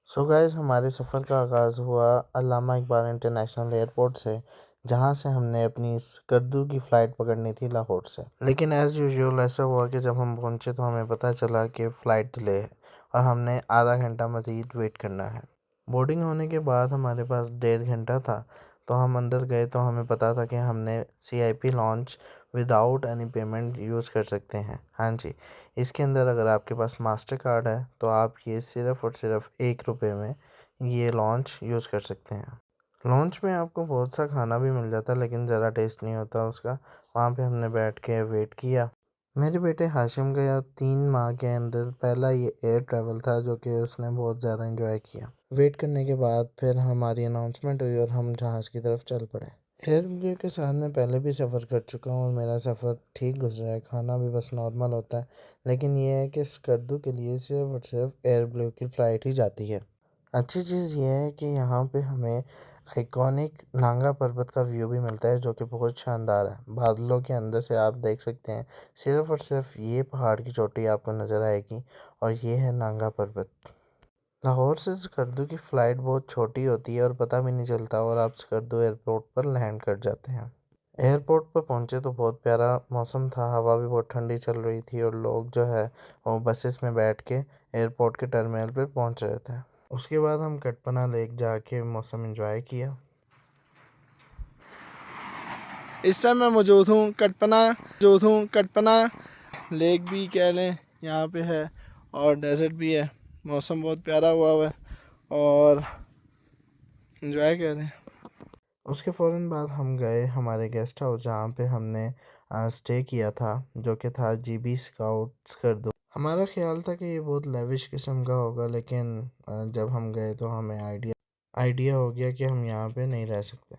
So guys हमारे सफ़र का आगाज़ हुआ अल्लामा इकबाल इंटरनेशनल एयरपोर्ट से, जहाँ से हमने अपनी स्कर्दू की फ़्लाइट पकड़नी थी लाहौर से। लेकिन एज़ यूजुअल ऐसा हुआ कि जब हम पहुँचे तो हमें पता चला कि फ़्लाइट डिले है और हमने आधा घंटा मज़ीद वेट करना है। बोर्डिंग होने के बाद हमारे पास 1.5 घंटा था, तो हम अंदर गए तो हमें पता था कि हमने CIP launch without any payment use कर सकते हैं। हाँ जी, इसके अंदर अगर आपके पास मास्टर कार्ड है तो आप ये सिर्फ़ और सिर्फ ₹1 में ये लॉन्च यूज़ कर सकते हैं। लॉन्च में आपको बहुत सा खाना भी मिल जाता है, लेकिन ज़रा टेस्ट नहीं होता उसका। वहाँ पे हमने बैठ के वेट किया। मेरे बेटे हाशिम का 3 माह के अंदर पहला ये एयर ट्रैवल था जो कि उसने बहुत ज़्यादा एंजॉय किया। वेट करने के बाद फिर हमारी अनाउंसमेंट हुई और हम जहाज़ की तरफ चल पड़े। एयर इंडिया के साथ मैं पहले भी सफ़र कर चुका हूँ और मेरा सफ़र ठीक गुजरा है। खाना भी बस नॉर्मल होता है, लेकिन ये है कि स्कर्दू के लिए सिर्फ़ और सिर्फ एयर ब्लू की फ़्लाइट ही जाती है। अच्छी चीज़ ये है कि यहाँ पे हमें आइकॉनिक नांगा पर्वत का व्यू भी मिलता है जो कि बहुत शानदार है। बादलों के अंदर से आप देख सकते हैं, सिर्फ़ और सिर्फ ये पहाड़ की चोटी आपको नज़र आएगी और ये है नांगा पर्वत। लाहौर से स्कर्दू की फ़्लाइट बहुत छोटी होती है और पता भी नहीं चलता और आप स्कर्दू एयरपोर्ट पर लैंड कर जाते हैं। एयरपोर्ट पर पहुंचे तो बहुत प्यारा मौसम था, हवा भी बहुत ठंडी चल रही थी और लोग जो है वो बसेस में बैठ के एयरपोर्ट के टर्मिनल पे पहुंच रहे थे। उसके बाद हम कटपना लेक जाके मौसम एंजॉय किया। इस टाइम मैं मौजूद हूँ कटपना लेक भी कह लें यहाँ पे है, और डेजर्ट भी है। मौसम बहुत प्यारा हुआ है और एंजॉय कर रहे हैं। उसके फ़ौरन बाद हम गए हमारे गेस्ट हाउस, जहाँ पे हमने स्टे किया था, जो कि था GB स्काउट स्कर्दू। हमारा ख्याल था कि ये बहुत लेविश किस्म का होगा, लेकिन जब हम गए तो हमें आइडिया हो गया कि हम यहाँ पे नहीं रह सकते।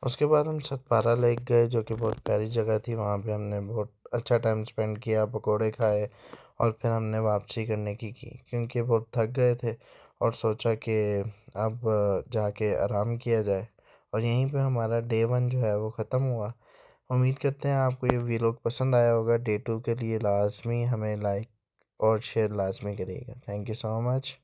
उसके बाद हम सतपारा लेक गए, जो कि बहुत प्यारी जगह थी। वहाँ पे हमने बहुत अच्छा टाइम स्पेंड किया, पकोड़े खाए और फिर हमने वापसी करने की क्योंकि बहुत थक गए थे और सोचा कि अब जाके आराम किया जाए। और यहीं पे हमारा डे 1 जो है वो ख़त्म हुआ। उम्मीद करते हैं आपको ये वीलॉग पसंद आया होगा। डे 2 के लिए लाजमी हमें लाइक और शेयर लाजमी करिएगा। Thank you so much.